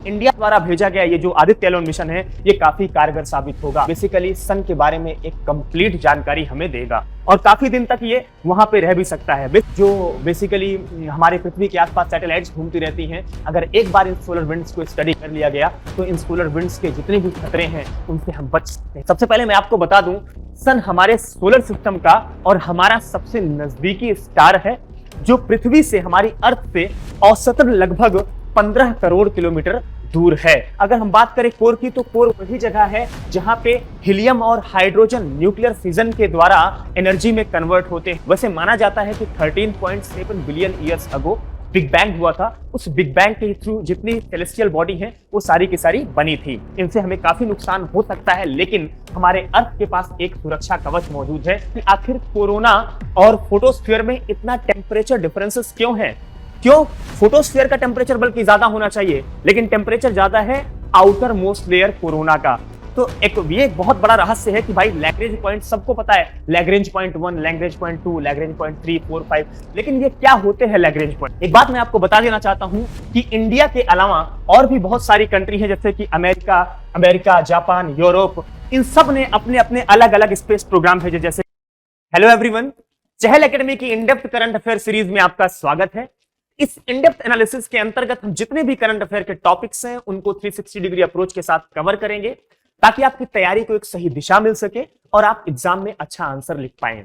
India द्वारा भेजा गया ये जो आदित्य L1 मिशन है ये काफी कारगर साबित होगा। बेसिकली सन के बारे में एक कंप्लीट जानकारी हमें देगा और काफी दिन तक ये वहां पे रह भी सकता है। जो बेसिकली हमारे पृथ्वी के आसपास सैटेलाइट्स घूमती रहती हैं, अगर एक बार इन सोलर विंड्स को स्टडी कर लिया गया तो इन सोलर विंड्स के जितने भी खतरे हैं उनसे हम बच सकते हैं। सबसे पहले मैं आपको बता दूं, सन हमारे सोलर सिस्टम का और हमारा सबसे नजदीकी स्टार है जो पृथ्वी से, हमारी अर्थ से औसतन लगभग 15 करोड़ किलोमीटर दूर है। अगर हम बात करें कोर की, तो कोर वही जगह है जहां पे हीलियम और हाइड्रोजन न्यूक्लियर फिजन के द्वारा एनर्जी में कन्वर्ट होते हैं। वैसे माना जाता है कि 13.7 billion years ago big bang हुआ था। उस बिग बैंग के थ्रू जितनी सेलेस्टियल बॉडी है वो सारी की सारी बनी थी। इनसे हमें काफी नुकसान हो सकता है, लेकिन हमारे अर्थ के पास एक सुरक्षा कवच मौजूद है। कि आखिर कोरोना और फोटोस्फीयर में इतना टेम्परेचर डिफरेंसेस क्यों है? क्यों फोटोस्फीयर का टेम्परेचर बल्कि ज्यादा होना चाहिए, लेकिन टेम्परेचर ज्यादा है आउटर मोस्ट लेयर कोरोना का। तो ये एक बहुत बड़ा रहस्य है कि भाई लैग्रेंज पॉइंट सबको पता है, Lagrange point 1, Lagrange point 2, Lagrange point 3, 4, 5, लेकिन ये क्या होते हैं लैग्रेंज पॉइंट? एक बात मैं आपको बता देना चाहता हूं कि इंडिया के अलावा और भी बहुत सारी कंट्री है, जैसे कि अमेरिका, जापान, यूरोप, इन सब ने अपने अपने अलग अलग स्पेस प्रोग्राम भेजे। जैसे हेलो एवरीवन, चहल एकेडमी की इनडेप्थ करंट अफेयर सीरीज में आपका स्वागत है। इस इनडेप्थ एनालिसिस के अंतर्गत हम जितने भी करंट अफेयर के टॉपिक्स हैं उनको 360 डिग्री अप्रोच के साथ कवर करेंगे, ताकि आपकी तैयारी को एक सही दिशा मिल सके और आप एग्जाम में अच्छा आंसर लिख पाएं।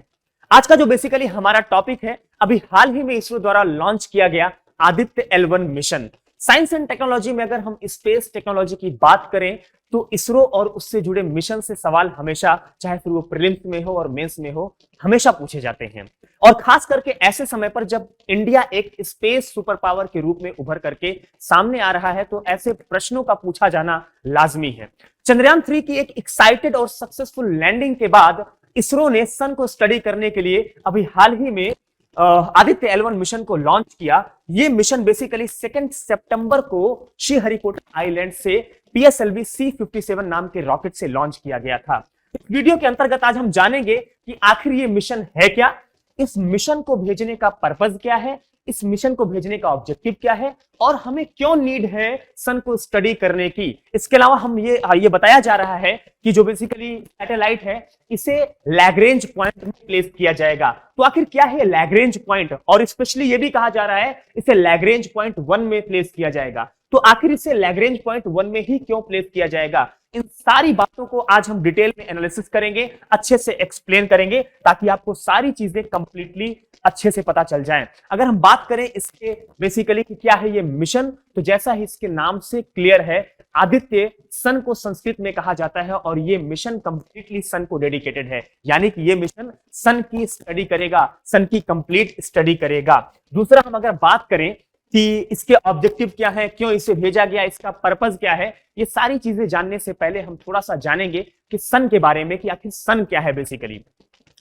आज का जो बेसिकली हमारा टॉपिक है, अभी हाल ही में इसरो द्वारा लॉन्च किया गया Aditya L1 mission. Science and technology में अगर हम स्पेस टेक्नोलॉजी की बात करें तो इसरो और उससे जुड़े मिशन से सवाल हमेशा, चाहे फिर वो प्रीलिम्स में हो और मेंस में हो, हमेशा पूछे जाते हैं। और खास करके ऐसे समय पर जब इंडिया एक स्पेस सुपर पावर के रूप में उभर करके सामने आ रहा है, तो ऐसे प्रश्नों का पूछा जाना लाजमी है। चंद्रयान 3 की एक एक्साइटेड और सक्सेसफुल लैंडिंग के बाद इसरो ने सन को स्टडी करने के लिए अभी हाल ही में आदित्य L1 मिशन को लॉन्च किया। ये मिशन बेसिकली 2 सितंबर को श्रीहरिकोटा आइलैंड से PSLV C-57 नाम के रॉकेट से लॉन्च किया गया था। इस वीडियो के अंतर्गत आज हम जानेंगे कि आखिर ये मिशन है क्या, इस मिशन को भेजने का पर्पस क्या है, इस मिशन को भेजने का ऑब्जेक्टिव क्या है और हमें क्यों नीड है सन को स्टडी करने की। इसके अलावा हम ये बताया जा रहा है कि जो बेसिकली सैटेलाइट है इसे लैग्रेंज पॉइंट में प्लेस किया जाएगा। तो आखिर क्या है लैग्रेंज पॉइंट, और स्पेशली ये भी कहा जा रहा है इसे लैग्रेंज पॉइंट 1 में प्लेस किया जाएगा। तो आखिर इसे लैग्रेंज पॉइंट 1 में ही क्यों प्लेस किया जाएगा, इन सारी बातों को आज हम डिटेल में एनालिसिस करेंगे, अच्छे से एक्सप्लेन करेंगे, ताकि आपको सारी चीजें कंप्लीटली अच्छे से पता चल जाएं। अगर हम बात करें इसके बेसिकली कि क्या है ये मिशन, तो जैसा ही इसके नाम से क्लियर है, आदित्य सन को संस्कृत में कहा जाता है और ये मिशन कंप्लीटली सन को डेडिकेटेड है। यानी कि ये मिशन सन की स्टडी करेगा, सन की कंप्लीट स्टडी करेगा। दूसरा, हम अगर बात करें कि इसके ऑब्जेक्टिव क्या है, क्यों इसे भेजा गया, इसका पर्पस क्या है, ये सारी चीजें जानने से पहले हम थोड़ा सा जानेंगे कि सन के बारे में, कि आखिर सन क्या है बेसिकली।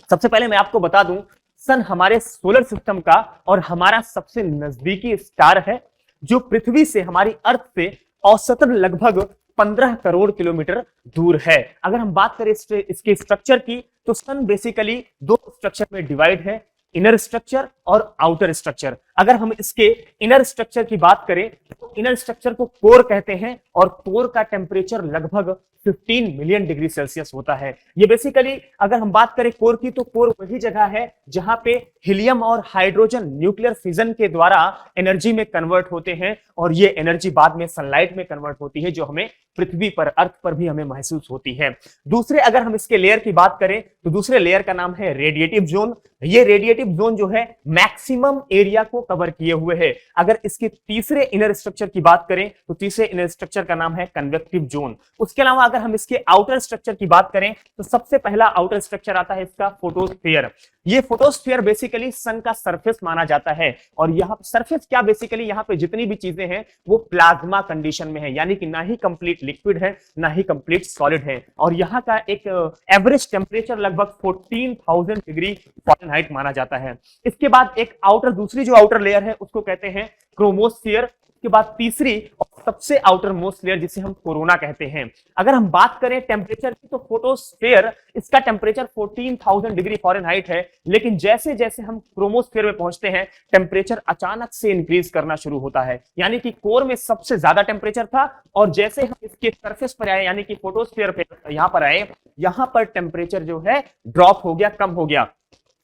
सबसे पहले मैं आपको बता दूं, सन हमारे सोलर सिस्टम का और हमारा सबसे नजदीकी स्टार है जो पृथ्वी से, हमारी अर्थ से औसतन लगभग 15 करोड़ किलोमीटर दूर है। अगर हम बात करें इसके स्ट्रक्चर की, तो सन बेसिकली 2 स्ट्रक्चर में डिवाइड है, इनर स्ट्रक्चर और आउटर स्ट्रक्चर। अगर हम इसके इनर स्ट्रक्चर की बात करें तो इनर स्ट्रक्चर को कोर कहते हैं और कोर का टेम्परेचर लगभग 15 मिलियन डिग्री सेल्सियस होता है। ये बेसिकली अगर हम बात करें कोर की, तो कोर वही जगह है जहां पे हीलियम और हाइड्रोजन न्यूक्लियर फिजन के द्वारा एनर्जी में कन्वर्ट होते हैं और ये एनर्जी बाद में सनलाइट में कन्वर्ट होती है, जो हमें पृथ्वी पर, अर्थ पर भी हमें महसूस होती है। दूसरे, अगर हम इसके लेयर की बात करें तो दूसरे लेयर का नाम है रेडिएटिव जोन। ये रेडिएटिव जोन जो है मैक्सिमम एरिया को कवर किए हुए है। अगर इसके तीसरे इनर स्ट्रक्चर की बात करें तो तीसरे इनर स्ट्रक्चर का नाम है कन्वेक्टिव जोन। उसके अलावा अगर हम इसके आउटर स्ट्रक्चर की बात करें तो सबसे पहला आउटर स्ट्रक्चर आता है इसका फोटोस्फीयर। ये फोटोस्फीयर बेसिकली सन का सरफेस माना जाता है और यहाँ सरफेस क्या, बेसिकली यहाँ पे जितनी भी चीजें हैं वो प्लाज्मा कंडीशन में है, यानी कि ना ही कंप्लीट लिक्विड है ना ही कंप्लीट सॉलिड है। और यहाँ का एक एवरेज टेम्परेचर लगभग 14,000 डिग्री फ़ारेनहाइट माना जाता है। इसके बाद एक दूसरी जो आउटर लेयर है उसको कहते हैं क्रोमोस्फीयर। उसके बाद तीसरी और सबसे आउटर मोस्ट लेयर जिसे हम कोरोना कहते हैं। अगर हम बात करें टेम्परेचर की तो फोटोस्फेयर इसका टेम्परेचर 14,000 डिग्री फ़ारेनहाइट है, लेकिन जैसे जैसे हम क्रोमोस्फेयर में पहुंचते हैं टेम्परेचर अचानक से इंक्रीज करना शुरू होता है। यानी कि कोर में सबसे ज्यादा टेम्परेचर था और जैसे हम इसके सरफेस पर आए यानी कि फोटोस्फेयर पे यहां पर आए, यहां पर टेम्परेचर जो है ड्रॉप हो गया, कम हो गया,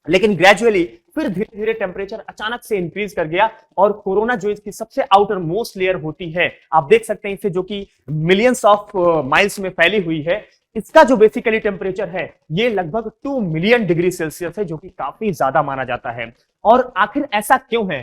लेकिन ग्रेजुअली फिर धीरे धीरे टेम्परेचर अचानक से इंक्रीज कर गया और कोरोना जो इसकी सबसे आउटर मोस्ट लेयर होती है, आप देख सकते हैं इसे, जो कि मिलियंस ऑफ माइल्स में फैली हुई है, इसका जो बेसिकली टेम्परेचर है ये लगभग 2 मिलियन डिग्री सेल्सियस है, जो कि काफी ज्यादा माना जाता है। और आखिर ऐसा क्यों है,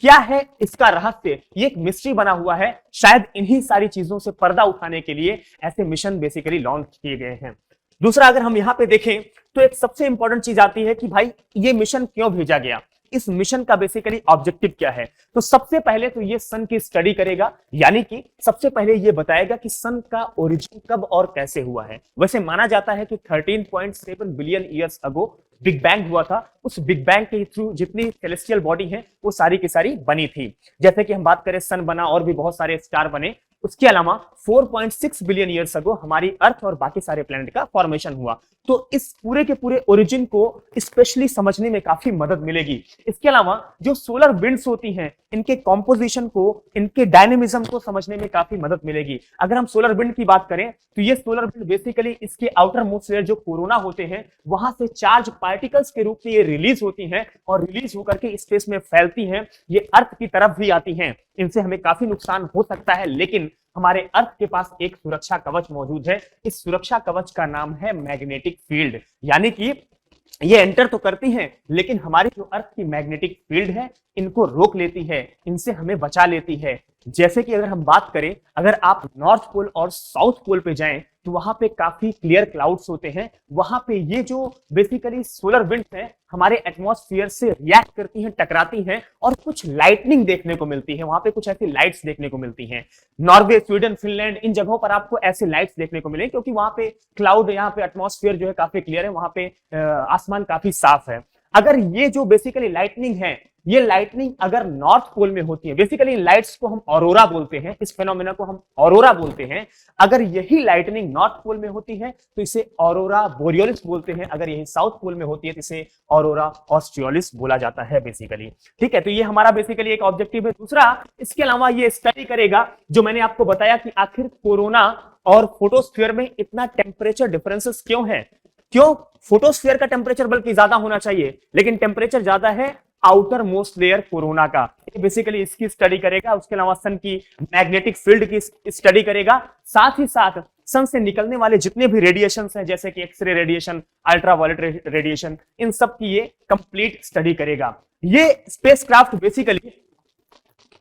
क्या है इसका रहस्य, ये एक मिस्ट्री बना हुआ है। शायद इन्हीं सारी चीजों से पर्दा उठाने के लिए ऐसे मिशन बेसिकली लॉन्च किए गए हैं। दूसरा, अगर हम यहां पे देखें तो एक सबसे इंपॉर्टेंट चीज आती है कि भाई ये मिशन क्यों भेजा गया, इस मिशन का बेसिकली ऑब्जेक्टिव क्या है। तो सबसे पहले तो ये सन की स्टडी करेगा, यानी कि सबसे पहले ये बताएगा कि सन का ओरिजिन कब और कैसे हुआ है। वैसे माना जाता है कि 13.7 billion years ago big bang हुआ था। उस बिग बैंग के थ्रू जितनी सेलेस्टियल बॉडी है वो सारी की सारी बनी थी। जैसे कि हम बात करें सन बना और भी बहुत सारे स्टार बने। उसके अलावा 4.6 बिलियन ईयर्स अगो हमारी अर्थ और बाकी सारे प्लैनेट का फॉर्मेशन हुआ। तो इस पूरे के पूरे ओरिजिन को स्पेशली समझने में काफी मदद मिलेगी। इसके अलावा जो सोलर विंड्स होती हैं, इनके कॉम्पोजिशन को, इनके डायनेमिज्म को समझने में काफी मदद मिलेगी। अगर हम सोलर विंड की बात करें तो ये सोलर विंड बेसिकली इसके आउटर मोस्ट लेयर जो कोरोना होते हैं वहां से चार्ज पार्टिकल्स के रूप में ये रिलीज होती हैं और रिलीज होकर के स्पेस में फैलती हैं, ये अर्थ की तरफ भी आती हैं। इनसे हमें काफी नुकसान हो सकता है, लेकिन हमारे अर्थ के पास एक सुरक्षा कवच मौजूद है। इस सुरक्षा कवच का नाम है मैग्नेटिक फील्ड। यानी कि ये एंटर तो करती हैं, लेकिन हमारी जो अर्थ की मैग्नेटिक फील्ड है इनको रोक लेती है, इनसे हमें बचा लेती है। जैसे कि अगर हम बात करें, अगर आप नॉर्थ पोल और साउथ पोल पे जाएं तो वहां पे काफी क्लियर क्लाउड्स होते हैं। वहां पे ये जो बेसिकली सोलर विंड्स हैं हमारे एटमॉस्फेयर से रिएक्ट करती हैं, टकराती हैं और कुछ लाइटनिंग देखने को मिलती है। वहां पे कुछ ऐसी लाइट्स देखने को मिलती हैं। नॉर्वे, स्वीडन, फिनलैंड, इन जगहों पर आपको ऐसे लाइट्स देखने को मिले क्योंकि वहां पे क्लाउड, यहाँ पे एटमॉस्फेयर जो है काफी क्लियर है, वहां पे आसमान काफी साफ है। अगर ये जो बेसिकली लाइटनिंग है, ये लाइटनिंग अगर नॉर्थ पोल में होती है, बेसिकली इन लाइट्स को हम ऑरोरा बोलते हैं, इस फेनोमेना को हम ऑरोरा बोलते हैं। अगर यही लाइटनिंग नॉर्थ पोल में होती है तो इसे ऑरोरा बोरियोलिस बोलते हैं। अगर यही साउथ पोल में होती है तो इसे ऑरोरा ऑस्ट्रियोलिस बोला जाता है बेसिकली। ठीक है, तो ये हमारा बेसिकली एक ऑब्जेक्टिव है। दूसरा, इसके अलावा ये स्टडी करेगा जो मैंने आपको बताया कि आखिर कोरोना और फोटोस्फीयर में इतना टेम्परेचर डिफरेंसेस क्यों है। क्यों फोटोस्फीयर का टेम्परेचर बल्कि ज्यादा होना चाहिए, लेकिन टेम्परेचर ज्यादा है आउटर मोस्ट लेयर कोरोना का। बेसिकली इसकी स्टडी करेगा। उसके अलावा सन की मैग्नेटिक फील्ड की स्टडी करेगा। साथ ही साथ सन से निकलने वाले जितने भी रेडिएशन हैं, जैसे कि एक्सरे रेडिएशन, अल्ट्रावायलेट रेडिएशन, इन सब की ये कंप्लीट स्टडी करेगा। ये स्पेसक्राफ्ट बेसिकली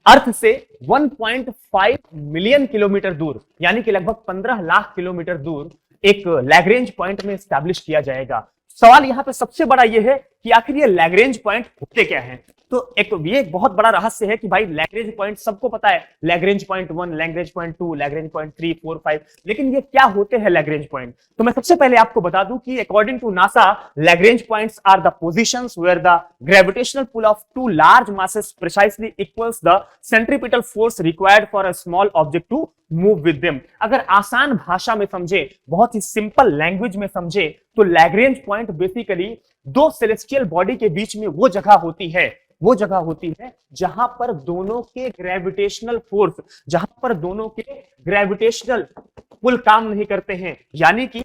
अर्थ से 1.5 मिलियन किलोमीटर दूर, यानी कि लगभग 15 लाख किलोमीटर दूर एक लैग्रेंज पॉइंट में स्टैब्लिश किया जाएगा। सवाल यहां पे सबसे बड़ा यह है कि आखिर ये लैग्रेंज पॉइंट होते क्या हैं। तो ये एक बहुत बड़ा रहस्य है कि भाई लैग्रेंज पॉइंट सबको पता है, Lagrange point 1, Lagrange point 2, Lagrange point 3, 4, 5, लेकिन ये क्या होते हैं लैग्रेंज पॉइंट। तो मैं सबसे पहले आपको बता दूं कि according to NASA, Lagrange points are the positions where the gravitational pull of two large masses precisely equals the centripetal force required for a small object to move with them. अगर आसान भाषा में समझे, बहुत ही सिंपल लैंग्वेज में समझे, तो Lagrange point basically दो सेलेस्टियल बॉडी के बीच में वो जगह होती है जहां पर दोनों के ग्रेविटेशनल फोर्स, जहां पर दोनों के ग्रेविटेशनल पुल काम नहीं करते हैं। यानी कि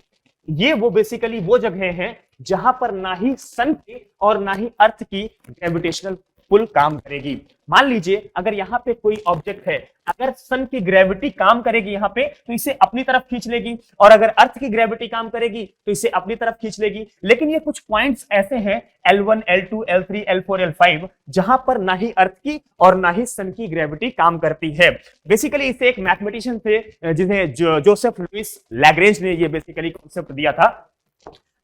ये वो बेसिकली वो जगह हैं जहां पर ना ही सन की और ना ही अर्थ की ग्रेविटेशनल पुल काम करेगी। मान लीजिए अगर यहाँ पे कोई ऑब्जेक्ट है, अगर सन की ग्रेविटी काम करेगी यहाँ पे तो इसे अपनी तरफ खींच लेगी, और अगर अर्थ की ग्रेविटी काम करेगी तो इसे अपनी तरफ खींच लेगी। लेकिन ये कुछ पॉइंट्स ऐसे हैं L1, L2, L3, L4, L5 जहां पर ना ही अर्थ की और ना ही सन की ग्रेविटी काम करती है। बेसिकली इसे एक मैथमेटिशियन थे जिन्हें जोसेफ लुइस लैग्रेंज ने ये बेसिकली कॉन्सेप्ट दिया था।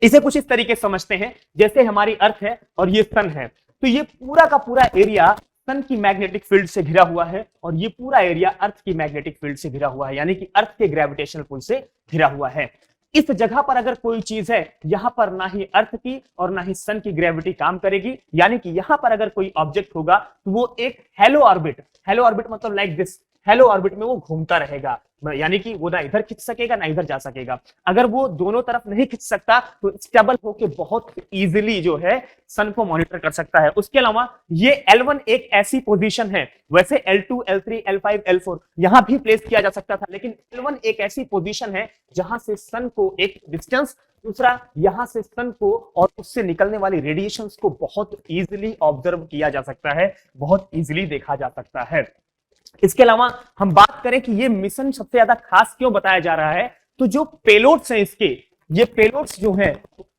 इसे कुछ इस तरीके समझते हैं जैसे हमारी अर्थ है और ये सन है, तो ये पूरा का पूरा एरिया सन की मैग्नेटिक फील्ड से घिरा हुआ है और ये पूरा एरिया अर्थ की मैग्नेटिक फील्ड से घिरा हुआ है, यानी कि अर्थ के ग्रेविटेशनल पुल से घिरा हुआ है। इस जगह पर अगर कोई चीज है, यहां पर ना ही अर्थ की और ना ही सन की ग्रेविटी काम करेगी, यानी कि यहां पर अगर कोई ऑब्जेक्ट होगा तो वो एक हेलो ऑर्बिट मतलब लाइक दिस, हेलो ऑर्बिट में वो घूमता रहेगा, यानी कि वो ना इधर खिंच सकेगा ना इधर जा सकेगा। अगर वो दोनों तरफ नहीं खिंच सकता तो स्टेबल होके बहुत इजीली जो है सन को मॉनिटर कर सकता है। उसके अलावा ये L1 एक ऐसी पोजीशन है, वैसे L2, L3, L5, L4 यहां भी प्लेस किया जा सकता था, लेकिन L1 एक ऐसी पोजीशन है जहां से सन को एक डिस्टेंस, दूसरा यहां से सन को और उससे निकलने वाली रेडिएशंस को बहुत इजीली ऑब्जर्व किया जा सकता है, बहुत इजीली देखा जा सकता है। इसके अलावा हम बात करें कि ये मिशन सबसे ज्यादा खास क्यों बताया जा रहा है, तो जो पेलोड्स हैं इसके, ये पेलोड्स जो हैं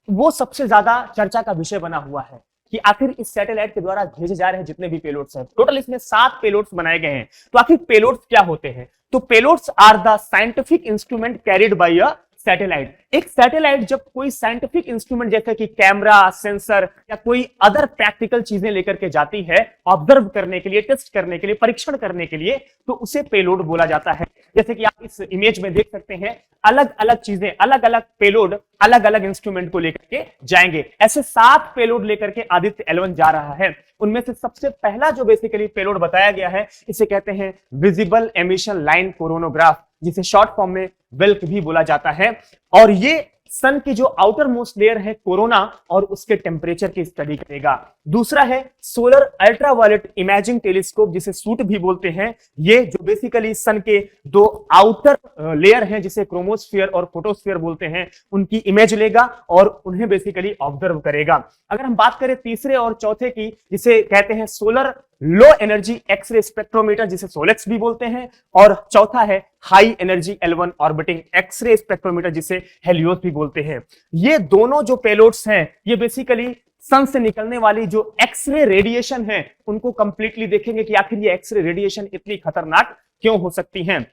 वो सबसे ज्यादा चर्चा का विषय बना हुआ है कि आखिर इस सैटेलाइट के द्वारा भेजे जा रहे हैं जितने भी पेलोड्स हैं, टोटल इसमें 7 पेलोड्स बनाए गए हैं। तो आखिर पेलोड्स क्या होते हैं? तो payloads are the scientific instrument carried by a satellite. एक सैटेलाइट जब कोई साइंटिफिक इंस्ट्रूमेंट जैसे कि कैमरा, सेंसर या कोई अदर प्रैक्टिकल चीजें लेकर के जाती है ऑब्जर्व करने के लिए, टेस्ट करने के लिए, परीक्षण करने के लिए, तो उसे पेलोड बोला जाता है। जैसे कि आप इस इमेज में देख सकते हैं, अलग अलग चीजें, अलग अलग पेलोड अलग अलग इंस्ट्रूमेंट को लेकर के जाएंगे। ऐसे 7 पेलोड लेकर के आदित्य L1 जा रहा है। उनमें से सबसे पहला जो बेसिकली पेलोड बताया गया है, इसे कहते हैं विजिबल एमिशन लाइन कोरोनोग्राफ, जिसे शॉर्ट फॉर्म में वेल्क भी बोला जाता है। और ये सन की जो आउटर मोस्ट लेयर है कोरोना और उसके टेम्परेचर की स्टडी करेगा। दूसरा है सोलर अल्ट्रावायलेट इमेजिंग टेलीस्कोप, जिसे सूट भी बोलते हैं। ये जो बेसिकली सन के 2 आउटर लेयर हैं, जिसे क्रोमोस्फियर और फोटोस्फियर बोलते हैं, उनकी इमेज लेगा और उन्हें बेसिकली ऑब्जर्व करेगा। अगर हम बात करें तीसरे और चौथे की, जिसे कहते हैं solar low energy x ray spectrometer, जिसे सोलेक्स भी बोलते हैं, और चौथा है high energy L1 orbiting x ray spectrometer, जिसे हेलियोस भी बोलते हैं। ये दोनों जो पेलोड्स हैं, ये बेसिकली सन से निकलने वाली जो एक्सरे रेडिएशन है उनको कंप्लीटली देखेंगे कि आखिर ये एक्सरे रेडिएशन इतनी खतरनाक क्यों हो सकती हैं।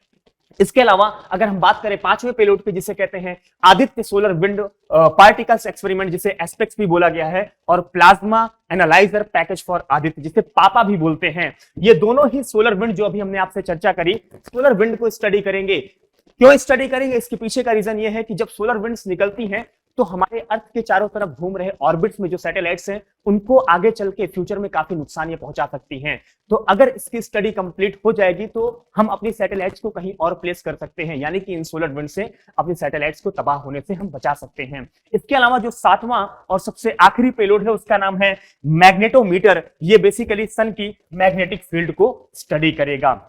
इसके अलावा अगर हम बात करें 5वें पेलोड की, जिसे कहते हैं Aditya solar wind particles experiment, जिसे एस्पेक्स भी बोला गया है, और plasma analyser package for Aditya, जिसे पापा भी बोलते हैं। ये दोनों ही सोलर विंड जो अभी हमने आपसे चर्चा करी, सोलर विंड को स्टडी करेंगे। क्यों स्टडी करेंगे? इसके पीछे का रीजन ये है कि जब सोलर विंड्स निकलती हैं तो हमारे अर्थ के चारों तरफ घूम रहे ऑर्बिट्स में जो सैटेलाइट्स हैं उनको आगे चल के फ्यूचर में काफी नुकसान ये पहुंचा सकती हैं। तो अगर इसकी स्टडी कंप्लीट हो जाएगी तो हम अपनी सैटेलाइट्स को कहीं और प्लेस कर सकते हैं, यानी कि इन सोलर विंड से अपनी सैटेलाइट्स को तबाह होने से हम बचा सकते हैं। इसके अलावा जो 7वां और सबसे आखिरी पेलोड है उसका नाम है मैग्नेटोमीटर। ये बेसिकली सन की मैग्नेटिक फील्ड को स्टडी करेगा।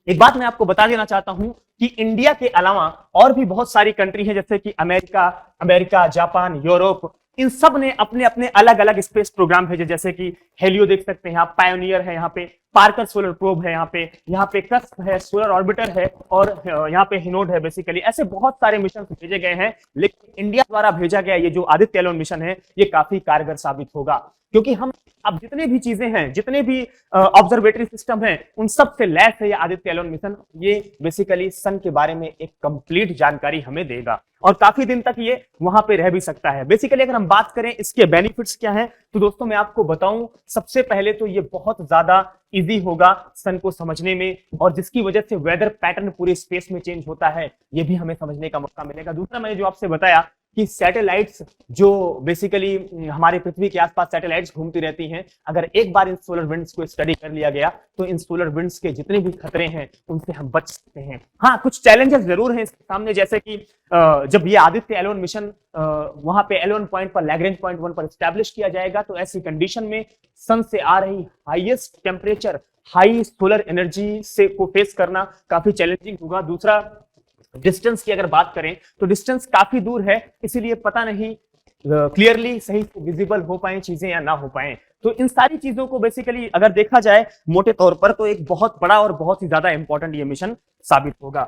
एक बात मैं आपको बता देना चाहता हूं कि इंडिया के अलावा और भी बहुत सारी कंट्री हैं, जैसे कि अमेरिका, जापान, यूरोप, इन सब ने अपने अपने अलग अलग स्पेस प्रोग्राम भेजे। जैसे कि हेलियो देख सकते हैं आप, पायोनियर है, यहाँ पे पार्कर सोलर प्रोब है, यहाँ पे कस्प है, सोलर ऑर्बिटर है, और यहाँ पे हिनोड है। बेसिकली ऐसे बहुत सारे मिशन भेजे गए हैं, लेकिन इंडिया द्वारा भेजा गया ये जो आदित्य L1 मिशन है ये काफी कारगर साबित होगा, क्योंकि हम अब जितने भी चीजें हैं, जितने भी ऑब्जर्वेटरी सिस्टम हैं, उन सब से लैस है ये आदित्य L1 मिशन। ये बेसिकली सन के बारे में एक कंप्लीट जानकारी हमें देगा और काफी दिन तक ये वहां पे रह भी सकता है। बेसिकली अगर हम बात करें इसके बेनिफिट्स क्या हैं, तो दोस्तों मैं आपको बताऊं, सबसे पहले तो ये बहुत ज्यादा इजी होगा सन को समझने में, और जिसकी वजह से वेदर पैटर्न पूरे स्पेस में चेंज होता है ये भी हमें समझने का मौका मिलेगा। दूसरा, मैंने जो आपसे बताया कि सैटेलाइट्स जो बेसिकली हमारे पृथ्वी के आसपास सैटेलाइट्स घूमती रहती हैं, अगर एक बार इन सोलर विंड्स को स्टडी कर लिया गया तो इन सोलर विंड्स के जितने भी खतरे हैं उनसे हम बच सकते हैं। हाँ, कुछ चैलेंजेस जरूर हैं इसके सामने, जैसे कि जब ये आदित्य L1 मिशन वहां पे L1 पॉइंट पर, लैग्रेंज पॉइंट 1 पर स्टैब्लिश किया जाएगा, तो ऐसी कंडीशन में सन से आ रही highest temperature, high solar energy से को फेस करना काफी चैलेंजिंग होगा। दूसरा, डिस्टेंस की अगर बात करें तो डिस्टेंस काफी दूर है, इसीलिए पता नहीं क्लियरली सही विजिबल हो पाए चीजें या ना हो पाए। तो इन सारी चीजों को बेसिकली अगर देखा जाए मोटे तौर पर, तो एक बहुत बड़ा और बहुत ही ज्यादा इंपॉर्टेंट ये मिशन साबित होगा।